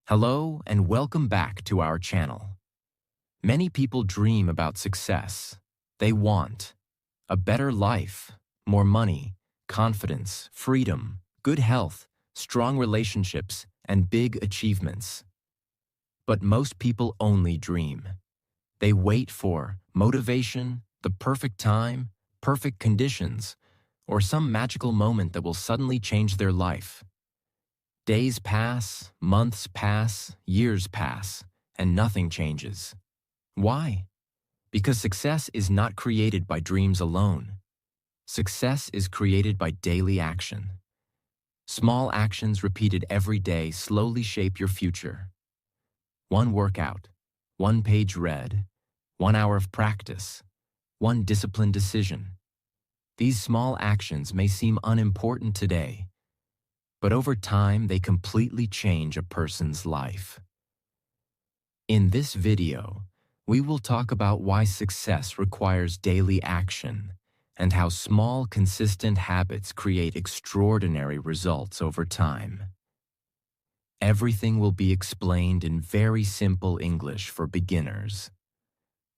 Hello and welcome back to our channel. Many people dream about success. They want a better life, more money, confidence, freedom, good health, strong relationships, and big achievements. But most people only dream. They wait for motivation, the perfect time, perfect conditions, or some magical moment that will suddenly change their life. Days pass, months pass, years pass, and nothing changes. Why? Because success is not created by dreams alone. Success is created by daily action. Small actions repeated every day slowly shape your future. One workout, one page read, 1 hour of practice, one disciplined decision. These small actions may seem unimportant today, but over time they completely change a person's life. In this video, we will talk about why success requires daily action and how small, consistent habits create extraordinary results over time. Everything will be explained in very simple English for beginners.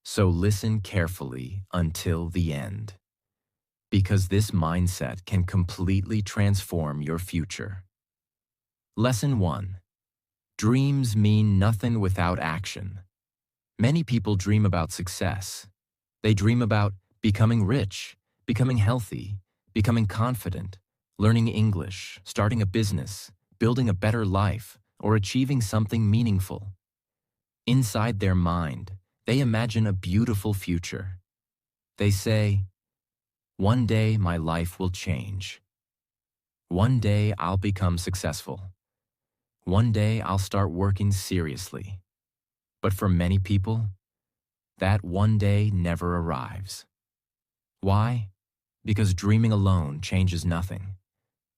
So listen carefully until the end, because this mindset can completely transform your future. Lesson 1. Dreams mean nothing without action. Many people dream about success. They dream about becoming rich, becoming healthy, becoming confident, learning English, starting a business, building a better life, or achieving something meaningful. Inside their mind, they imagine a beautiful future. They say, "One day my life will change. One day I'll become successful. One day I'll start working seriously." But for many people, that one day never arrives. Why? Because dreaming alone changes nothing.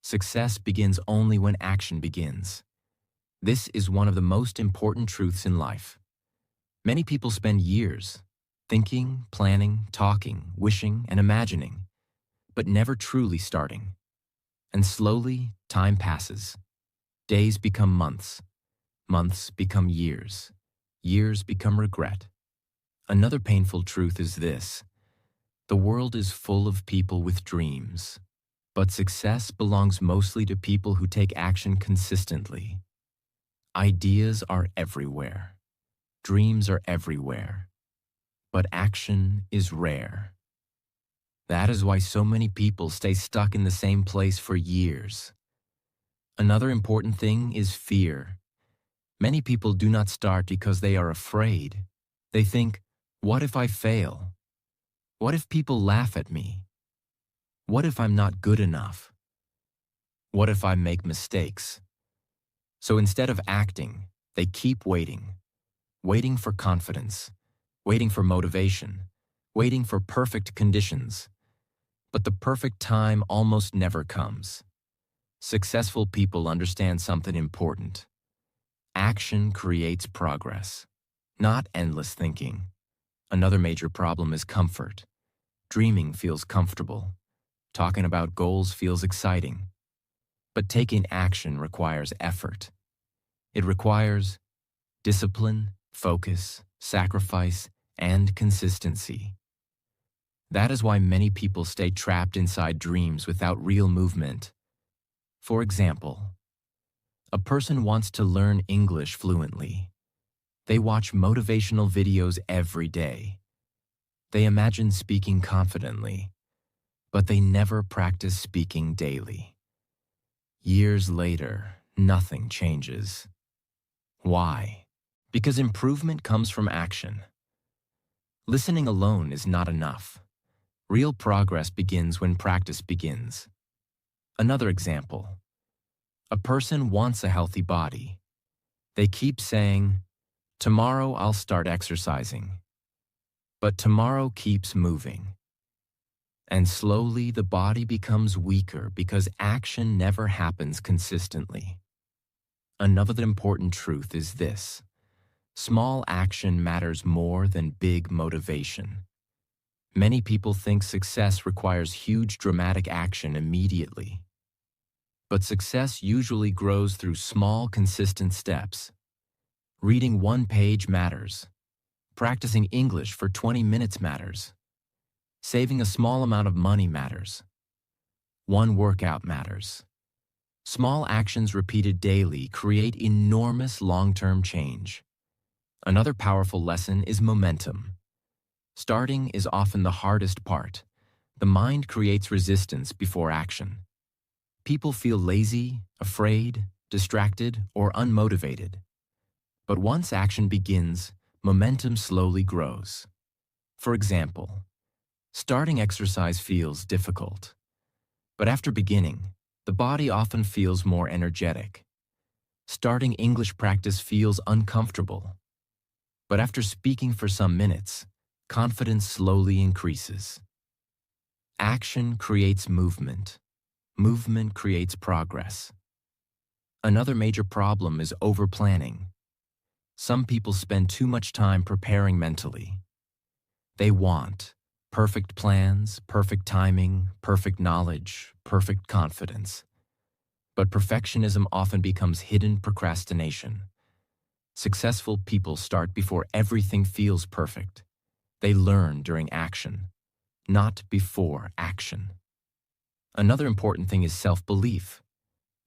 Success begins only when action begins. This is one of the most important truths in life. Many people spend years thinking, planning, talking, wishing, and imagining, but never truly starting. And slowly, time passes. Days become months. Months become years. Years become regret. Another painful truth is this: the world is full of people with dreams, but success belongs mostly to people who take action consistently. Ideas are everywhere. Dreams are everywhere. But action is rare. That is why so many people stay stuck in the same place for years. Another important thing is fear. Many people do not start because they are afraid. They think, what if I fail? What if people laugh at me? What if I'm not good enough? What if I make mistakes? So instead of acting, they keep waiting. Waiting for confidence, waiting for motivation, waiting for perfect conditions. But the perfect time almost never comes. Successful people understand something important. Action creates progress, not endless thinking. Another major problem is comfort. Dreaming feels comfortable. Talking about goals feels exciting. But taking action requires effort. It requires discipline, focus, sacrifice, and consistency. That is why many people stay trapped inside dreams without real movement. For example, a person wants to learn English fluently. They watch motivational videos every day. They imagine speaking confidently, but they never practice speaking daily. Years later, nothing changes. Why? Because improvement comes from action. Listening alone is not enough. Real progress begins when practice begins. Another example. A person wants a healthy body. They keep saying, "Tomorrow I'll start exercising." But tomorrow keeps moving. And slowly the body becomes weaker because action never happens consistently. Another important truth is this: small action matters more than big motivation. Many people think success requires huge dramatic action immediately. But success usually grows through small, consistent steps. Reading one page matters. Practicing English for 20 minutes matters. Saving a small amount of money matters. One workout matters. Small actions repeated daily create enormous long-term change. Another powerful lesson is momentum. Starting is often the hardest part. The mind creates resistance before action. People feel lazy, afraid, distracted, or unmotivated. But once action begins, momentum slowly grows. For example, starting exercise feels difficult. But after beginning, the body often feels more energetic. Starting English practice feels uncomfortable. But after speaking for some minutes, confidence slowly increases. Action creates movement. Movement creates progress. Another major problem is over-planning. Some people spend too much time preparing mentally. They want perfect plans, perfect timing, perfect knowledge, perfect confidence. But perfectionism often becomes hidden procrastination. Successful people start before everything feels perfect. They learn during action, not before action. Another important thing is self-belief.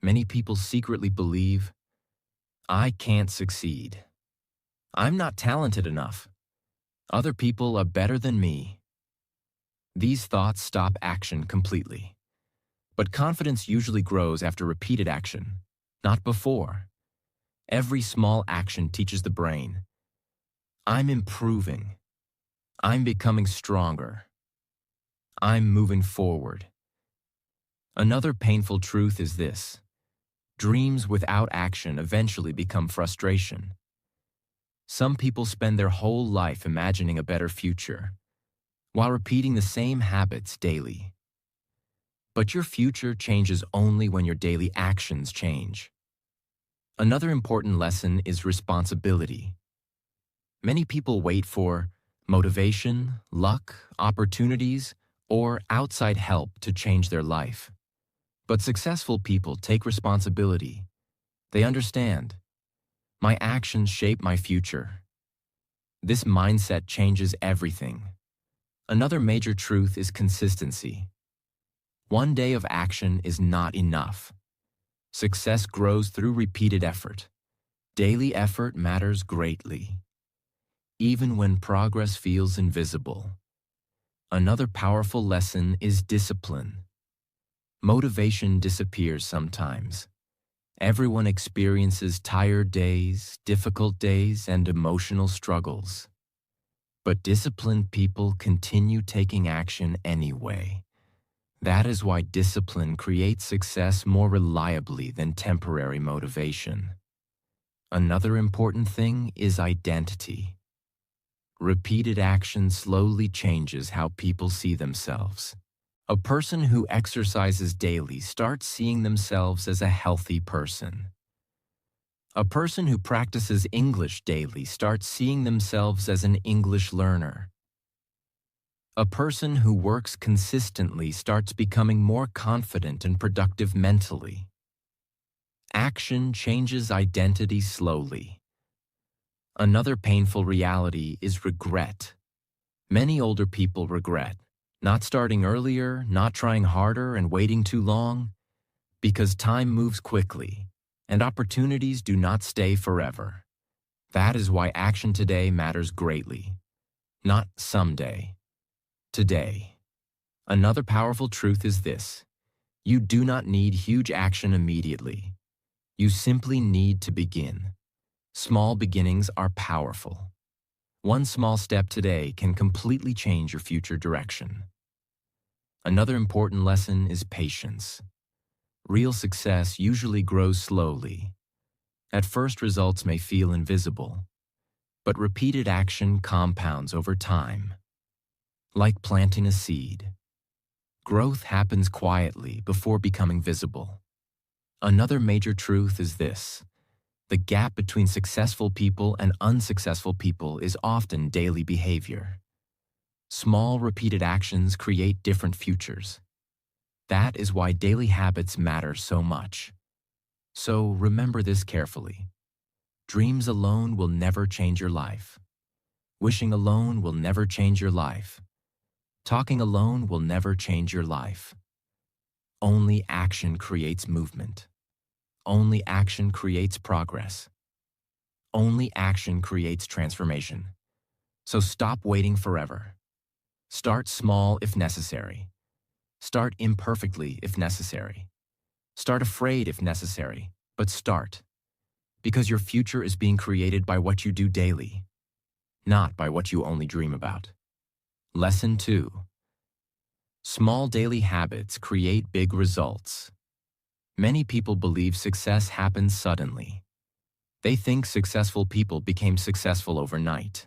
Many people secretly believe, I can't succeed. I'm not talented enough. Other people are better than me. These thoughts stop action completely. But confidence usually grows after repeated action, not before. Every small action teaches the brain, I'm improving. I'm becoming stronger. I'm moving forward. Another painful truth is this. Dreams without action eventually become frustration. Some people spend their whole life imagining a better future, while repeating the same habits daily. But your future changes only when your daily actions change. Another important lesson is responsibility. Many people wait for motivation, luck, opportunities, or outside help to change their life. But successful people take responsibility. They understand, my actions shape my future. This mindset changes everything. Another major truth is consistency. One day of action is not enough. Success grows through repeated effort. Daily effort matters greatly, even when progress feels invisible. Another powerful lesson is discipline. Motivation disappears sometimes. Everyone experiences tired days, difficult days, and emotional struggles. But disciplined people continue taking action anyway. That is why discipline creates success more reliably than temporary motivation. Another important thing is identity. Repeated action slowly changes how people see themselves. A person who exercises daily starts seeing themselves as a healthy person. A person who practices English daily starts seeing themselves as an English learner. A person who works consistently starts becoming more confident and productive mentally. Action changes identity slowly. Another painful reality is regret. Many older people regret not starting earlier, not trying harder, and waiting too long, because time moves quickly, and opportunities do not stay forever. That is why action today matters greatly. Not someday. Today. Another powerful truth is this. You do not need huge action immediately. You simply need to begin. Small beginnings are powerful. One small step today can completely change your future direction. Another important lesson is patience. Real success usually grows slowly. At first, results may feel invisible, but repeated action compounds over time. Like planting a seed, growth happens quietly before becoming visible. Another major truth is this. The gap between successful people and unsuccessful people is often daily behavior. Small, repeated actions create different futures. That is why daily habits matter so much. So remember this carefully. Dreams alone will never change your life. Wishing alone will never change your life. Talking alone will never change your life. Only action creates movement. Only action creates progress. Only action creates transformation. So stop waiting forever. Start small if necessary. Start imperfectly if necessary. Start afraid if necessary, but start. Because your future is being created by what you do daily, not by what you only dream about. Lesson 2. Small daily habits create big results. Many people believe success happens suddenly. They think successful people became successful overnight.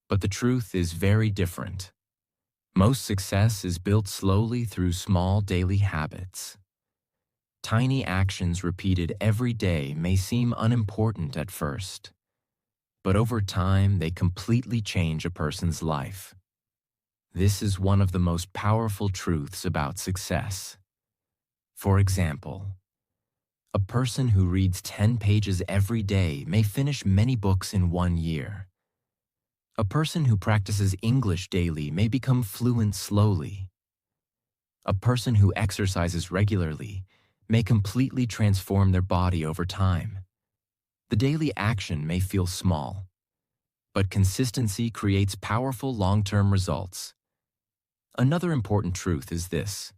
But the truth is very different. Most success is built slowly through small daily habits. Tiny actions repeated every day may seem unimportant at first, but over time they completely change a person's life. This is one of the most powerful truths about success. For example, a person who reads 10 pages every day may finish many books in 1 year. A person who practices English daily may become fluent slowly. A person who exercises regularly may completely transform their body over time. The daily action may feel small, but consistency creates powerful long-term results. Another important truth is this: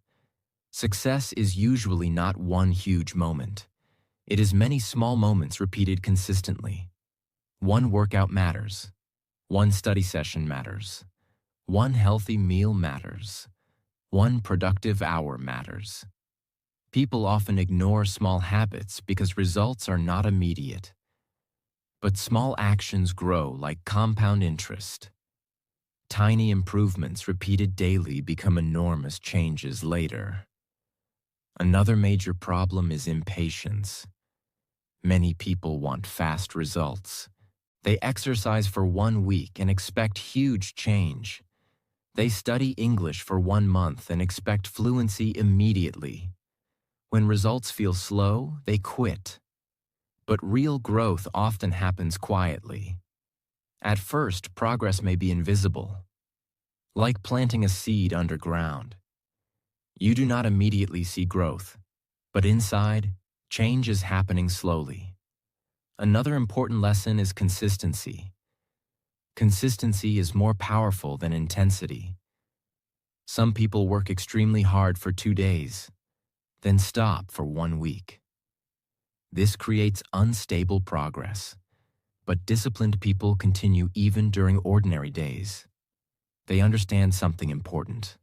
success is usually not one huge moment. It is many small moments repeated consistently. One workout matters. One study session matters. One healthy meal matters. One productive hour matters. People often ignore small habits because results are not immediate. But small actions grow like compound interest. Tiny improvements repeated daily become enormous changes later. Another major problem is impatience. Many people want fast results. They exercise for 1 week and expect huge change. They study English for 1 month and expect fluency immediately. When results feel slow, they quit. But real growth often happens quietly. At first, progress may be invisible, like planting a seed underground. You do not immediately see growth, but inside, change is happening slowly. Another important lesson is consistency. Consistency is more powerful than intensity. Some people work extremely hard for 2 days, then stop for 1 week. This creates unstable progress, but disciplined people continue even during ordinary days. They understand something important.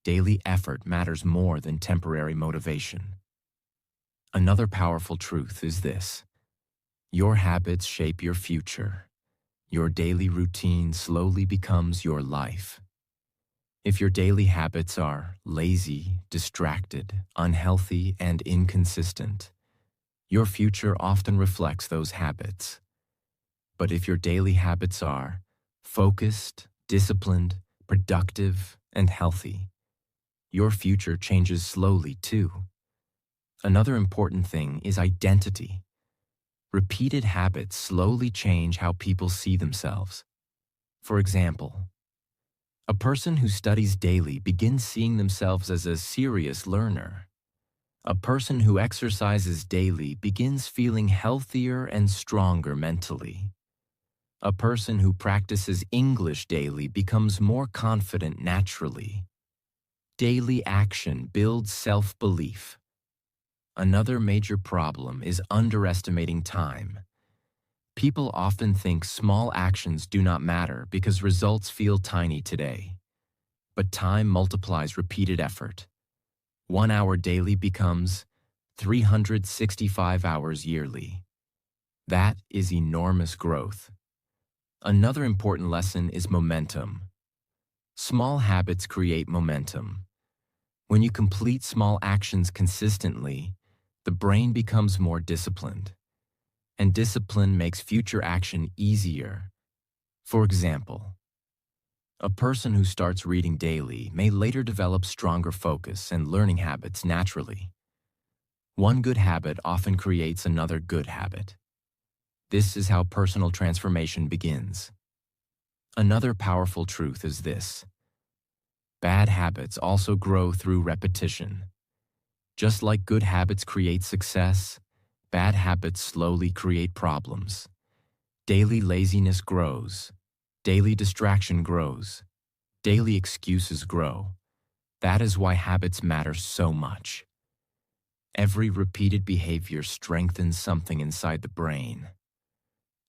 Daily effort matters more than temporary motivation. Another powerful truth is this: your habits shape your future. Your daily routine slowly becomes your life. If your daily habits are lazy, distracted, unhealthy, and inconsistent, your future often reflects those habits. But if your daily habits are focused, disciplined, productive, and healthy, your future changes slowly too. Another important thing is identity. Repeated habits slowly change how people see themselves. For example, a person who studies daily begins seeing themselves as a serious learner. A person who exercises daily begins feeling healthier and stronger mentally. A person who practices English daily becomes more confident naturally. Daily action builds self-belief. Another major problem is underestimating time. People often think small actions do not matter because results feel tiny today. But time multiplies repeated effort. 1 hour daily becomes 365 hours yearly. That is enormous growth. Another important lesson is momentum. Small habits create momentum. When you complete small actions consistently, the brain becomes more disciplined. And discipline makes future action easier. For example, a person who starts reading daily may later develop stronger focus and learning habits naturally. One good habit often creates another good habit. This is how personal transformation begins. Another powerful truth is this: bad habits also grow through repetition. Just like good habits create success, bad habits slowly create problems. Daily laziness grows. Daily distraction grows. Daily excuses grow. That is why habits matter so much. Every repeated behavior strengthens something inside the brain.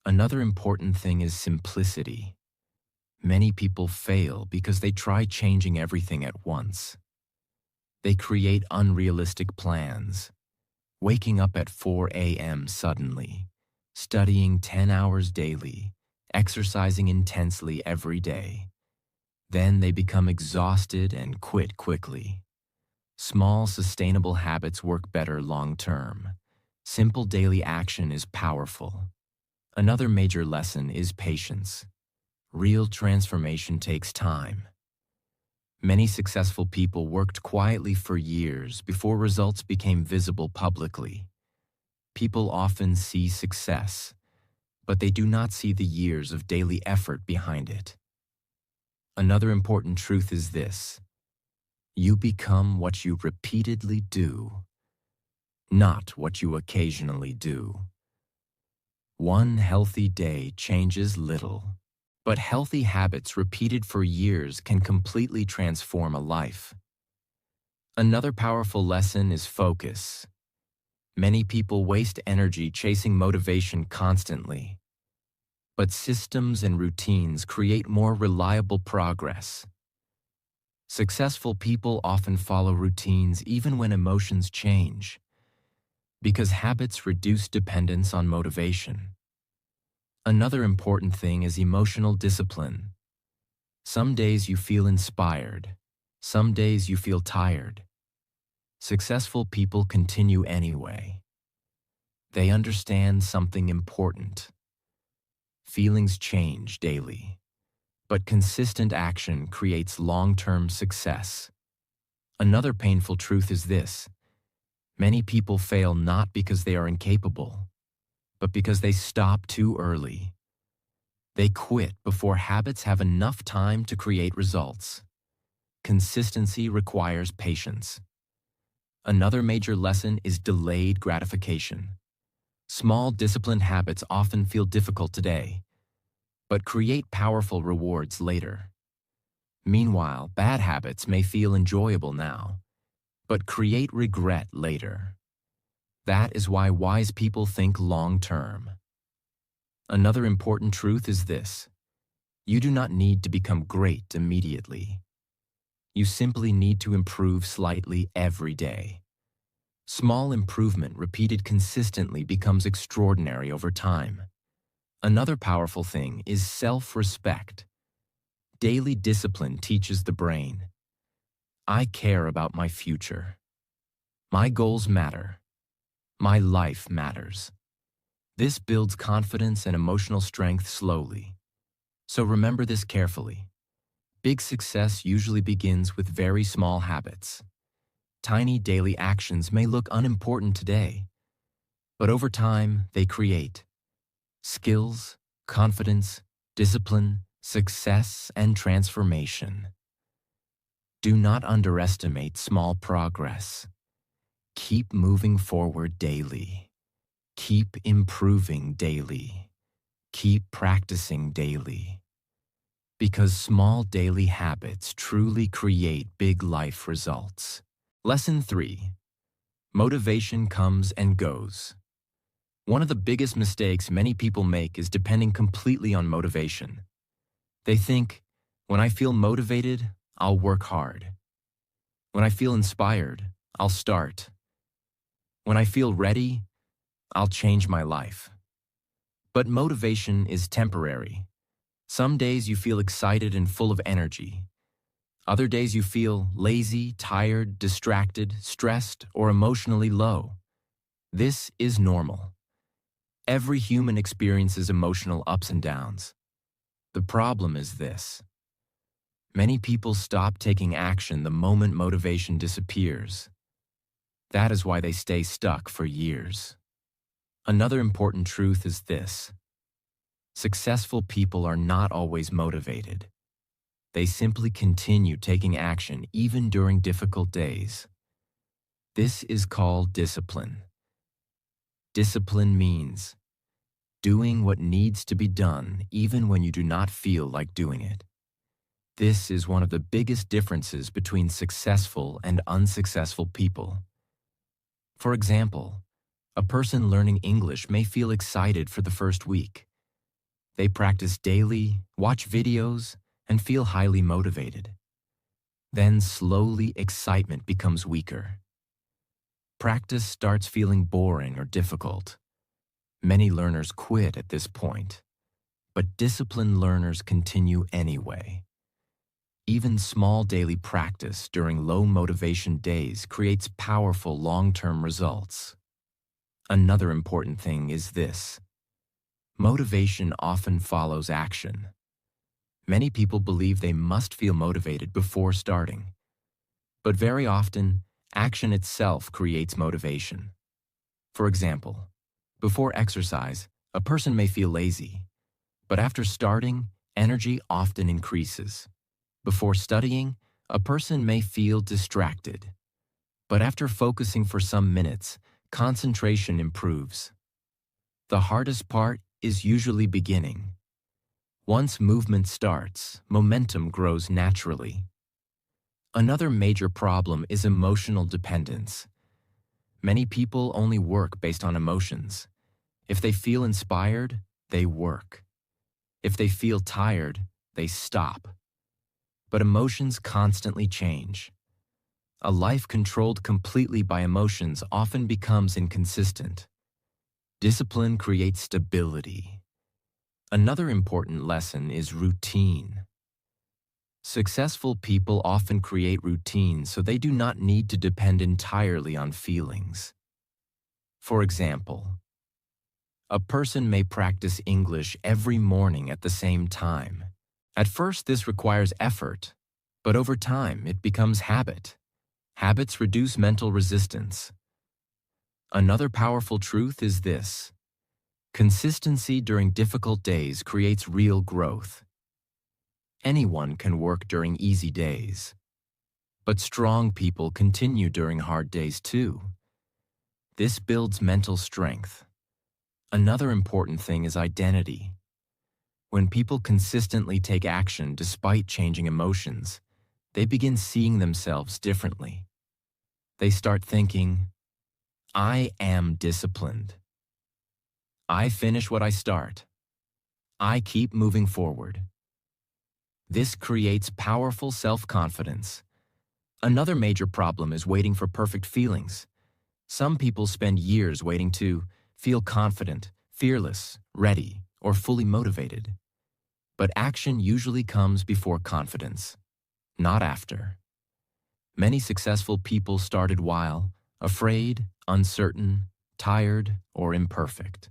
Another important thing is simplicity. Many people fail because they try changing everything at once. They create unrealistic plans, waking up at 4 a.m. suddenly, studying 10 hours daily, exercising intensely every day. Then they become exhausted and quit quickly. Small, sustainable habits work better long-term. Simple daily action is powerful. Another major lesson is patience. Real transformation takes time. Many successful people worked quietly for years before results became visible publicly. People often see success, but they do not see the years of daily effort behind it. Another important truth is this: you become what you repeatedly do, not what you occasionally do. One healthy day changes little, but healthy habits repeated for years can completely transform a life. Another powerful lesson is focus. Many people waste energy chasing motivation constantly, but systems and routines create more reliable progress. Successful people often follow routines even when emotions change, because habits reduce dependence on motivation. Another important thing is emotional discipline. Some days you feel inspired. Some days you feel tired. Successful people continue anyway. They understand something important. Feelings change daily, but consistent action creates long-term success. Another painful truth is this: many people fail not because they are incapable, but because they stop too early. They quit before habits have enough time to create results. Consistency requires patience. Another major lesson is delayed gratification. Small disciplined habits often feel difficult today, but create powerful rewards later. Meanwhile, bad habits may feel enjoyable now, but create regret later. That is why wise people think long-term. Another important truth is this: you do not need to become great immediately. You simply need to improve slightly every day. Small improvement repeated consistently becomes extraordinary over time. Another powerful thing is self-respect. Daily discipline teaches the brain: I care about my future. My goals matter. My life matters. This builds confidence and emotional strength slowly. So remember this carefully. Big success usually begins with very small habits. Tiny daily actions may look unimportant today, but over time they create skills, confidence, discipline, success, and transformation. Do not underestimate small progress. Keep moving forward daily. Keep improving daily. Keep practicing daily. Because small daily habits truly create big life results. Lesson 3. Motivation comes and goes. One of the biggest mistakes many people make is depending completely on motivation. They think, when I feel motivated, I'll work hard. When I feel inspired, I'll start. When I feel ready, I'll change my life. But motivation is temporary. Some days you feel excited and full of energy. Other days you feel lazy, tired, distracted, stressed, or emotionally low. This is normal. Every human experiences emotional ups and downs. The problem is this: many people stop taking action the moment motivation disappears. That is why they stay stuck for years. Another important truth is this: successful people are not always motivated. They simply continue taking action even during difficult days. This is called discipline. Discipline means doing what needs to be done even when you do not feel like doing it. This is one of the biggest differences between successful and unsuccessful people. For example, a person learning English may feel excited for the first week. They practice daily, watch videos, and feel highly motivated. Then slowly excitement becomes weaker. Practice starts feeling boring or difficult. Many learners quit at this point, but disciplined learners continue anyway. Even small daily practice during low motivation days creates powerful long-term results. Another important thing is this: motivation often follows action. Many people believe they must feel motivated before starting, but very often, action itself creates motivation. For example, before exercise, a person may feel lazy, but after starting, energy often increases. Before studying, a person may feel distracted, but after focusing for some minutes, concentration improves. The hardest part is usually beginning. Once movement starts, momentum grows naturally. Another major problem is emotional dependence. Many people only work based on emotions. If they feel inspired, they work. If they feel tired, they stop. But emotions constantly change. A life controlled completely by emotions often becomes inconsistent. Discipline creates stability. Another important lesson is routine. Successful people often create routines so they do not need to depend entirely on feelings. For example, a person may practice English every morning at the same time. At first, this requires effort, but over time, it becomes habit. Habits reduce mental resistance. Another powerful truth is this: consistency during difficult days creates real growth. Anyone can work during easy days, but strong people continue during hard days too. This builds mental strength. Another important thing is identity. When people consistently take action despite changing emotions, they begin seeing themselves differently. They start thinking, "I am disciplined. I finish what I start. I keep moving forward." This creates powerful self-confidence. Another major problem is waiting for perfect feelings. Some people spend years waiting to feel confident, fearless, ready, or fully motivated. But action usually comes before confidence, not after. Many successful people started while afraid, uncertain, tired, or imperfect.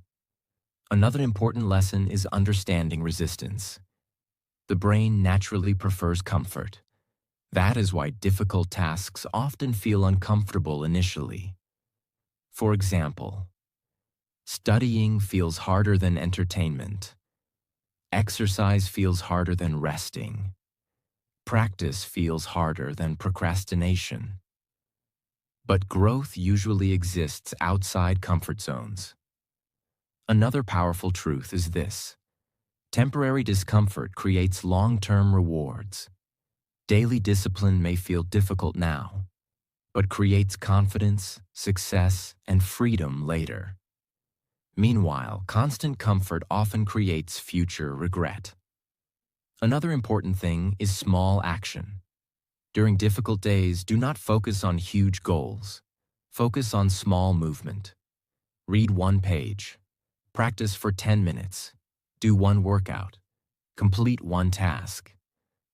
Another important lesson is understanding resistance. The brain naturally prefers comfort. That is why difficult tasks often feel uncomfortable initially. For example, studying feels harder than entertainment. Exercise feels harder than resting. Practice feels harder than procrastination. But growth usually exists outside comfort zones. Another powerful truth is this: temporary discomfort creates long-term rewards. Daily discipline may feel difficult now, but creates confidence, success, and freedom later. Meanwhile, constant comfort often creates future regret. Another important thing is small action. During difficult days, do not focus on huge goals. Focus on small movement. Read one page. Practice for 10 minutes. Do one workout. Complete one task.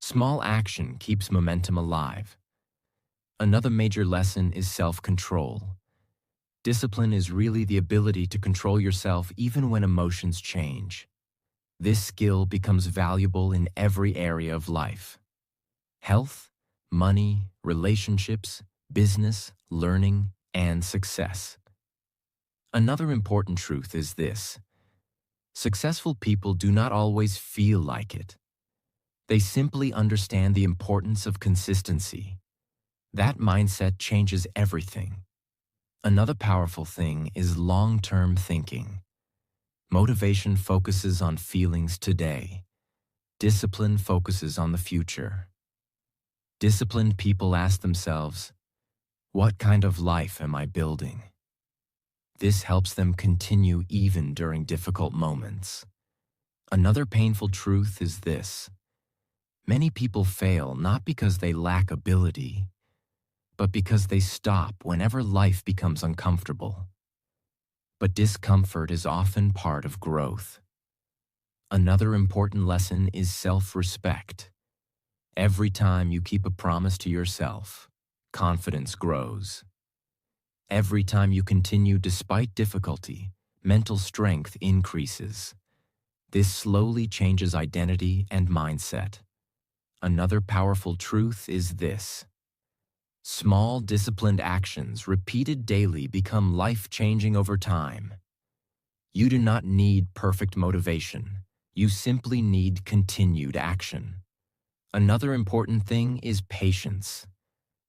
Small action keeps momentum alive. Another major lesson is self-control. Discipline is really the ability to control yourself even when emotions change. This skill becomes valuable in every area of life: health, money, relationships, business, learning, and success. Another important truth is this: successful people do not always feel like it. They simply understand the importance of consistency. That mindset changes everything. Another powerful thing is long-term thinking. Motivation focuses on feelings today. Discipline focuses on the future. Disciplined people ask themselves, what kind of life am I building? This helps them continue even during difficult moments. Another painful truth is this: many people fail not because they lack ability, but because they stop whenever life becomes uncomfortable. But discomfort is often part of growth. Another important lesson is self-respect. Every time you keep a promise to yourself, confidence grows. Every time you continue despite difficulty, mental strength increases. This slowly changes identity and mindset. Another powerful truth is this: small, disciplined actions repeated daily become life-changing over time. You do not need perfect motivation. You simply need continued action. Another important thing is patience.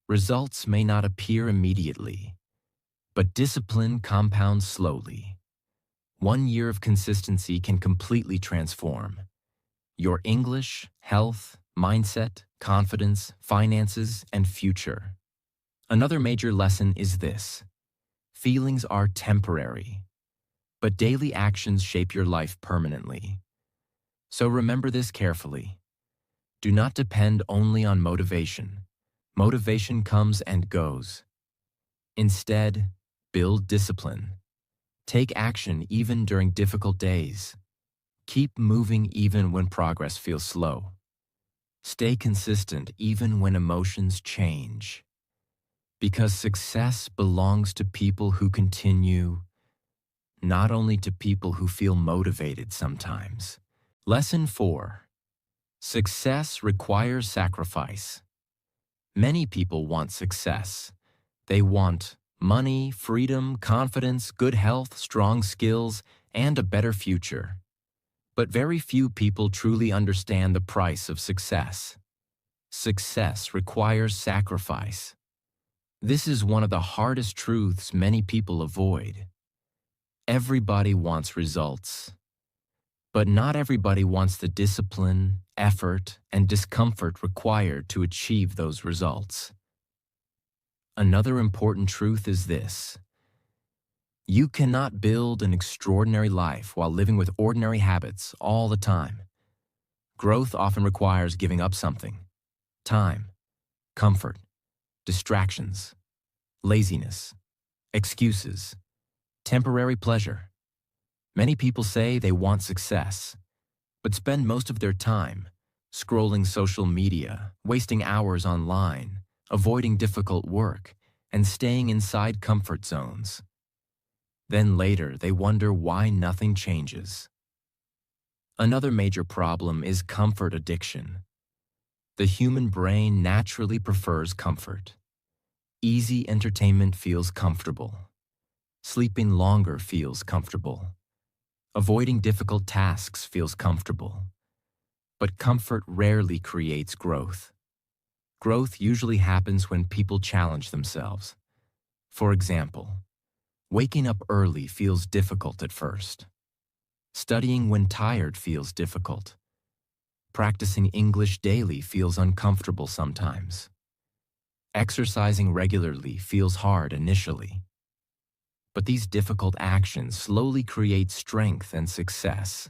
Results may not appear immediately, but discipline compounds slowly. 1 year of consistency can completely transform your English, health, mindset, confidence, finances, and future. Another major lesson is this: feelings are temporary, but daily actions shape your life permanently. So remember this carefully. Do not depend only on motivation. Motivation comes and goes. Instead, build discipline. Take action even during difficult days. Keep moving even when progress feels slow. Stay consistent even when emotions change. Because success belongs to people who continue, not only to people who feel motivated sometimes. Lesson 4. Success requires sacrifice. Many people want success. They want money, freedom, confidence, good health, strong skills, and a better future. But very few people truly understand the price of success. Success requires sacrifice. This is one of the hardest truths many people avoid. Everybody wants results, but not everybody wants the discipline, effort, and discomfort required to achieve those results. Another important truth is this: you cannot build an extraordinary life while living with ordinary habits all the time. Growth often requires giving up something: time, comfort, distractions, laziness, excuses, temporary pleasure. Many people say they want success, but spend most of their time scrolling social media, wasting hours online, avoiding difficult work, and staying inside comfort zones. Then later, they wonder why nothing changes. Another major problem is comfort addiction. The human brain naturally prefers comfort. Easy entertainment feels comfortable. Sleeping longer feels comfortable. Avoiding difficult tasks feels comfortable. But comfort rarely creates growth. Growth usually happens when people challenge themselves. For example, waking up early feels difficult at first. Studying when tired feels difficult. Practicing English daily feels uncomfortable sometimes. Exercising regularly feels hard initially. But these difficult actions slowly create strength and success.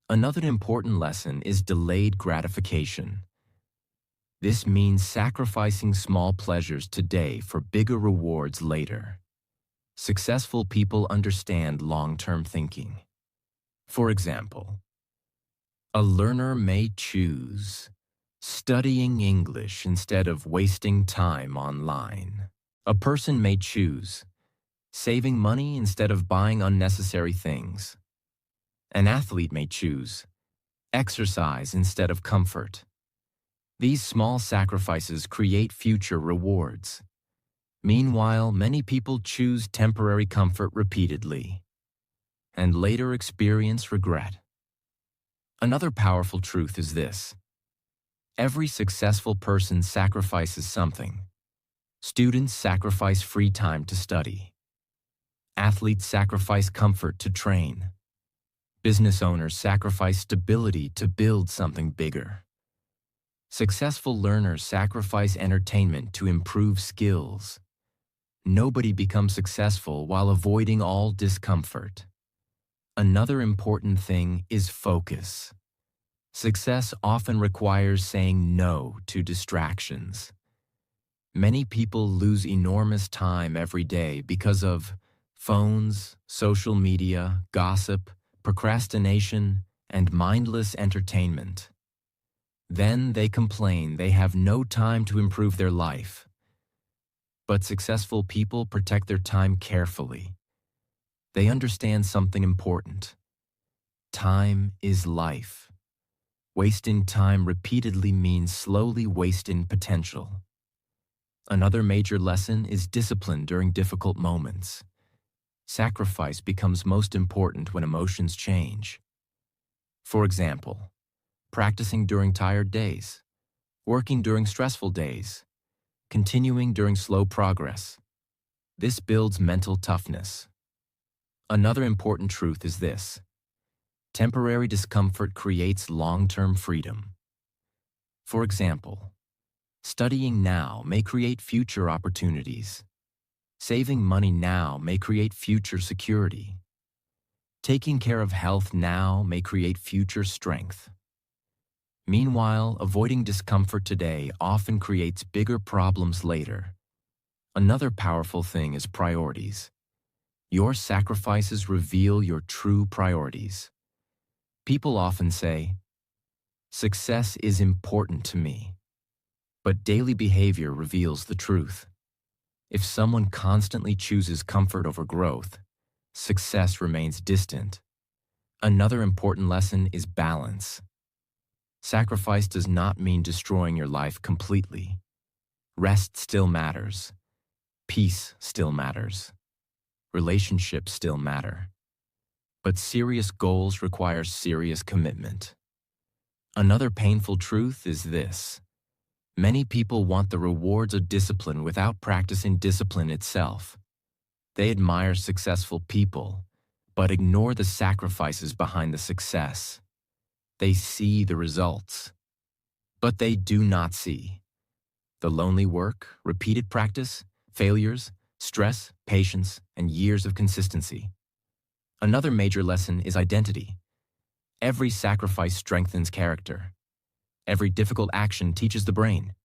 Another important lesson is delayed gratification. This means sacrificing small pleasures today for bigger rewards later. Successful people understand long-term thinking. For example, a learner may choose studying English instead of wasting time online. A person may choose saving money instead of buying unnecessary things. An athlete may choose exercise instead of comfort. These small sacrifices create future rewards. Meanwhile, many people choose temporary comfort repeatedly and later experience regret. Another powerful truth is this: every successful person sacrifices something. Students sacrifice free time to study. Athletes sacrifice comfort to train. Business owners sacrifice stability to build something bigger. Successful learners sacrifice entertainment to improve skills. Nobody becomes successful while avoiding all discomfort. Another important thing is focus. Success often requires saying no to distractions. Many people lose enormous time every day because of phones, social media, gossip, procrastination, and mindless entertainment. Then they complain they have no time to improve their life. But successful people protect their time carefully. They understand something important. Time is life. Wasting time repeatedly means slowly wasting potential. Another major lesson is discipline during difficult moments. Sacrifice becomes most important when emotions change. For example, practicing during tired days, working during stressful days, continuing during slow progress. This builds mental toughness. Another important truth is this: temporary discomfort creates long-term freedom. For example, studying now may create future opportunities. Saving money now may create future security. Taking care of health now may create future strength. Meanwhile, avoiding discomfort today often creates bigger problems later. Another powerful thing is priorities. Your sacrifices reveal your true priorities. People often say, "Success is important to me," but daily behavior reveals the truth. If someone constantly chooses comfort over growth, success remains distant. Another important lesson is balance. Sacrifice does not mean destroying your life completely. Rest still matters. Peace still matters. Relationships still matter. But serious goals require serious commitment. Another painful truth is this: many people want the rewards of discipline without practicing discipline itself. They admire successful people, but ignore the sacrifices behind the success. They see the results, but they do not see the lonely work, repeated practice, failures, stress, patience, and years of consistency. Another major lesson is identity. Every sacrifice strengthens character. Every difficult action teaches the brain: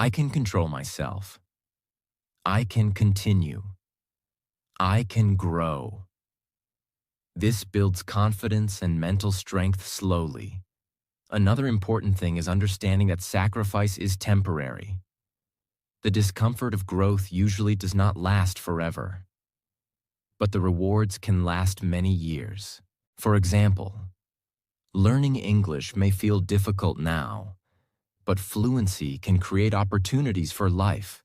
I can control myself. I can continue. I can grow. This builds confidence and mental strength slowly. Another important thing is understanding that sacrifice is temporary. The discomfort of growth usually does not last forever, but the rewards can last many years. For example, learning English may feel difficult now, but fluency can create opportunities for life.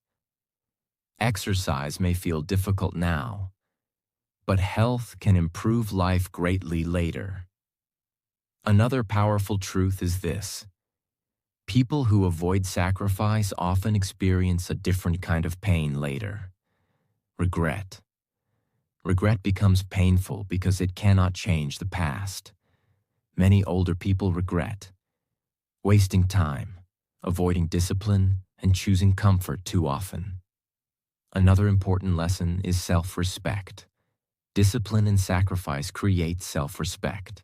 Exercise may feel difficult now, but health can improve life greatly later. Another powerful truth is this: people who avoid sacrifice often experience a different kind of pain later: regret. Regret becomes painful because it cannot change the past. Many older people regret wasting time, avoiding discipline, and choosing comfort too often. Another important lesson is self-respect. Discipline and sacrifice create self-respect.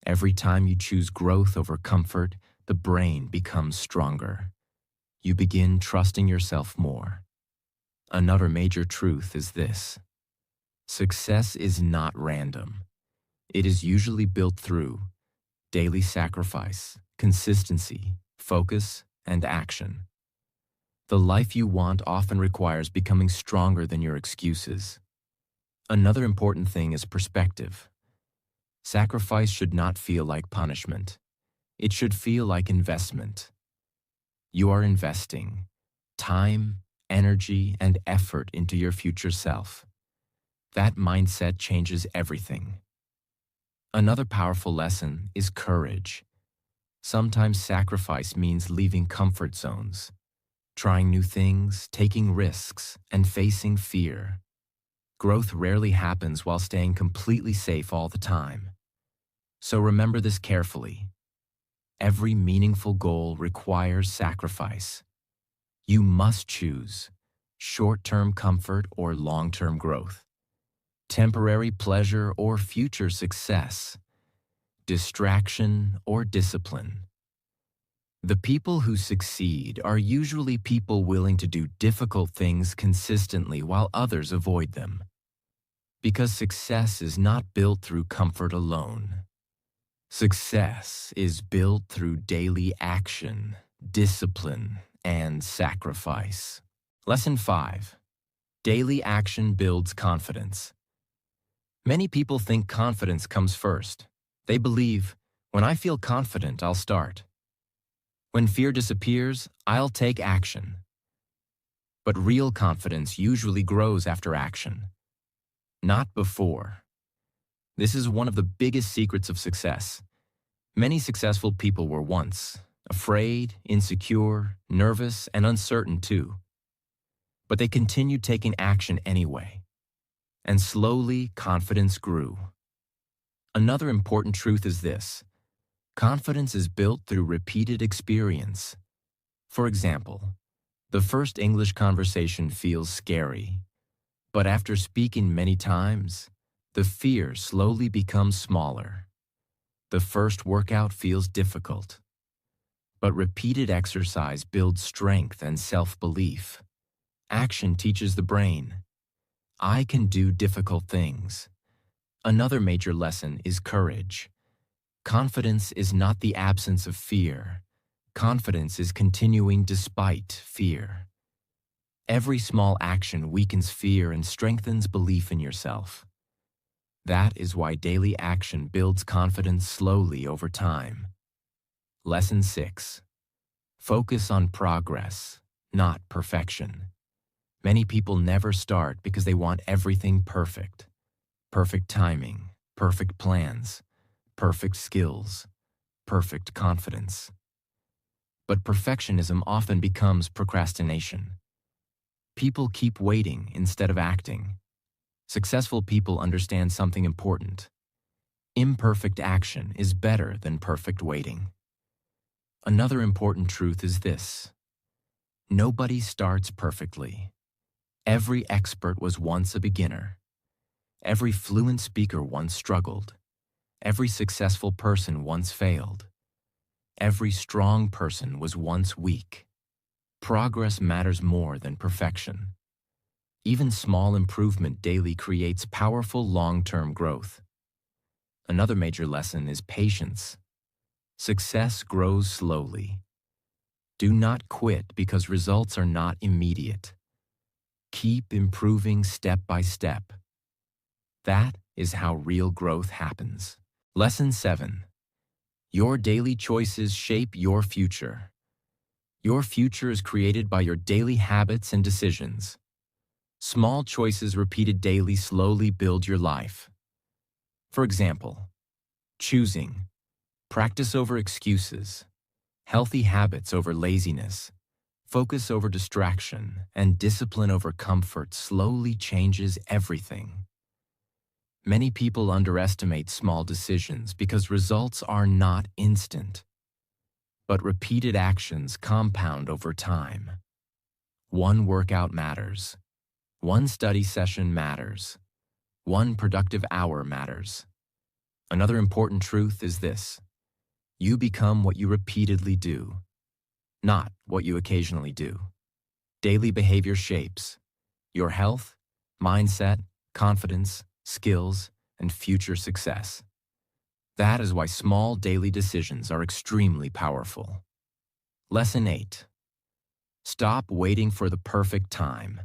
Every time you choose growth over comfort, the brain becomes stronger. You begin trusting yourself more. Another major truth is this: success is not random. It is usually built through daily sacrifice, consistency, focus, and action. The life you want often requires becoming stronger than your excuses. Another important thing is perspective. Sacrifice should not feel like punishment. It should feel like investment. You are investing time, energy, and effort into your future self. That mindset changes everything. Another powerful lesson is courage. Sometimes sacrifice means leaving comfort zones, trying new things, taking risks, and facing fear. Growth rarely happens while staying completely safe all the time. So remember this carefully. Every meaningful goal requires sacrifice. You must choose short-term comfort or long-term growth, temporary pleasure or future success, distraction or discipline. The people who succeed are usually people willing to do difficult things consistently while others avoid them. Because success is not built through comfort alone. Success is built through daily action, discipline, and sacrifice. Lesson 5. Daily action builds confidence. Many people think confidence comes first. They believe, when I feel confident, I'll start. When fear disappears, I'll take action. But real confidence usually grows after action, not before. This is one of the biggest secrets of success. Many successful people were once afraid, insecure, nervous, and uncertain too. But they continued taking action anyway. And slowly, confidence grew. Another important truth is this. Confidence is built through repeated experience. For example, the first English conversation feels scary, but after speaking many times, the fear slowly becomes smaller. The first workout feels difficult, but repeated exercise builds strength and self-belief. Action teaches the brain, I can do difficult things. Another major lesson is courage. Confidence is not the absence of fear. Confidence is continuing despite fear. Every small action weakens fear and strengthens belief in yourself. That is why daily action builds confidence slowly over time. Lesson 6. Focus on progress, not perfection. Many people never start because they want everything perfect. Perfect timing, perfect plans, perfect skills, perfect confidence. But perfectionism often becomes procrastination. People keep waiting instead of acting. Successful people understand something important. Imperfect action is better than perfect waiting. Another important truth is this. Nobody starts perfectly. Every expert was once a beginner. Every fluent speaker once struggled. Every successful person once failed. Every strong person was once weak. Progress matters more than perfection. Even small improvement daily creates powerful long-term growth. Another major lesson is patience. Success grows slowly. Do not quit because results are not immediate. Keep improving step by step. That is how real growth happens. Lesson 7. Your daily choices shape your future. Your future is created by your daily habits and decisions. Small choices repeated daily slowly build your life. For example, choosing practice over excuses, healthy habits over laziness, focus over distraction, and discipline over comfort slowly changes everything. Many people underestimate small decisions because results are not instant. But repeated actions compound over time. One workout matters. One study session matters. One productive hour matters. Another important truth is this. You become what you repeatedly do, not what you occasionally do. Daily behavior shapes your health, mindset, confidence, skills, and future success. That is why small daily decisions are extremely powerful. Lesson 8. Stop waiting for the perfect time.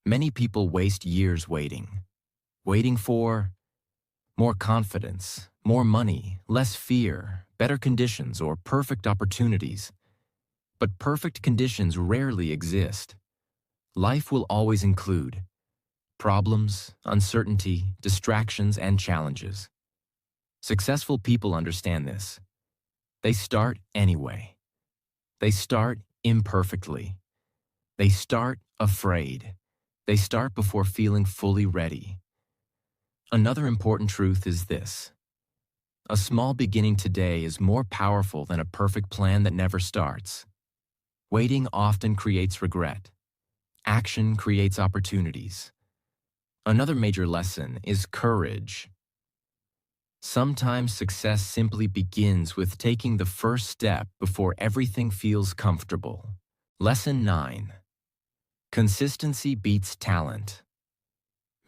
Many people waste years waiting for more confidence, more money, less fear, better conditions, or perfect opportunities. But perfect conditions rarely exist. Life will always include problems, uncertainty, distractions, and challenges. Successful people understand this. They start anyway. They start imperfectly. They start afraid. They start before feeling fully ready. Another important truth is this: a small beginning today is more powerful than a perfect plan that never starts. Waiting often creates regret. Action creates opportunities. Another major lesson is courage. Sometimes success simply begins with taking the first step before everything feels comfortable. Lesson 9. Consistency beats talent.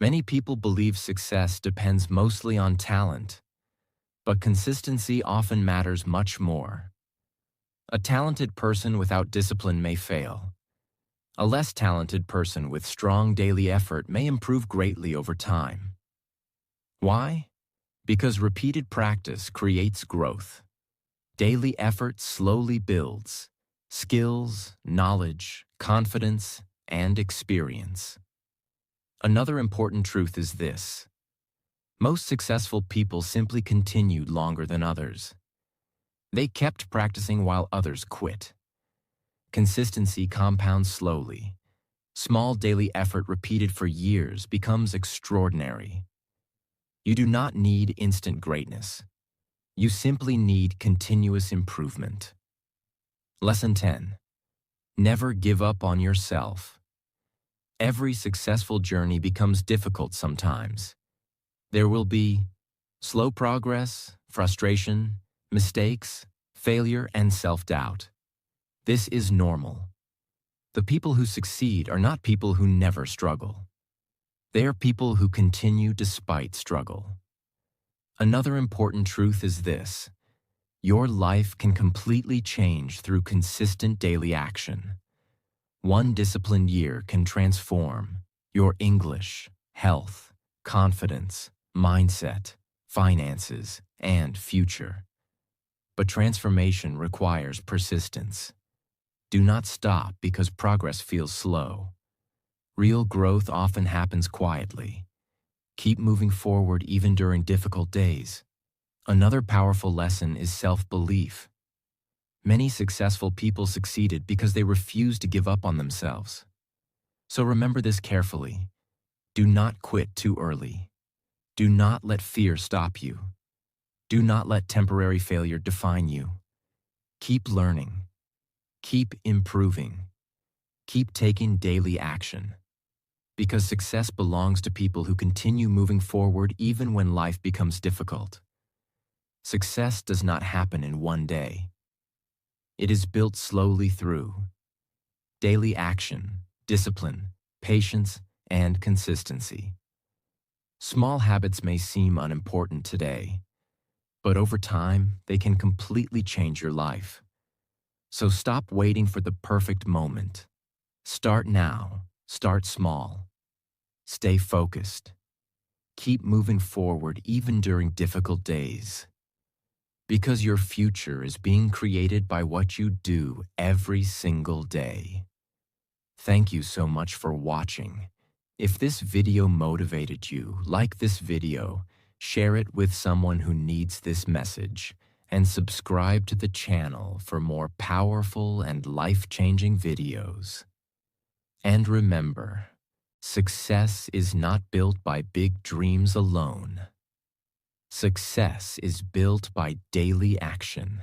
Many people believe success depends mostly on talent, but consistency often matters much more. A talented person without discipline may fail. A less talented person with strong daily effort may improve greatly over time. Why? Because repeated practice creates growth. Daily effort slowly builds skills, knowledge, confidence, and experience. Another important truth is this: most successful people simply continued longer than others. They kept practicing while others quit. Consistency compounds slowly. Small daily effort repeated for years becomes extraordinary. You do not need instant greatness. You simply need continuous improvement. Lesson 10. Never give up on yourself. Every successful journey becomes difficult sometimes. There will be slow progress, frustration, mistakes, failure, and self-doubt. This is normal. The people who succeed are not people who never struggle. They are people who continue despite struggle. Another important truth is this: your life can completely change through consistent daily action. One disciplined year can transform your English, health, confidence, mindset, finances, and future. But transformation requires persistence. Do not stop because progress feels slow. Real growth often happens quietly. Keep moving forward even during difficult days. Another powerful lesson is self-belief. Many successful people succeeded because they refused to give up on themselves. So remember this carefully. Do not quit too early. Do not let fear stop you. Do not let temporary failure define you. Keep learning. Keep improving. Keep taking daily action. Because success belongs to people who continue moving forward even when life becomes difficult. Success does not happen in one day. It is built slowly through daily action, discipline, patience, and consistency. Small habits may seem unimportant today, but over time, they can completely change your life. So stop waiting for the perfect moment. Start now. Start small. Stay focused. Keep moving forward even during difficult days. Because your future is being created by what you do every single day. Thank you so much for watching. If this video motivated you, like this video, share it with someone who needs this message, and subscribe to the channel for more powerful and life-changing videos. And remember, success is not built by big dreams alone. Success is built by daily action.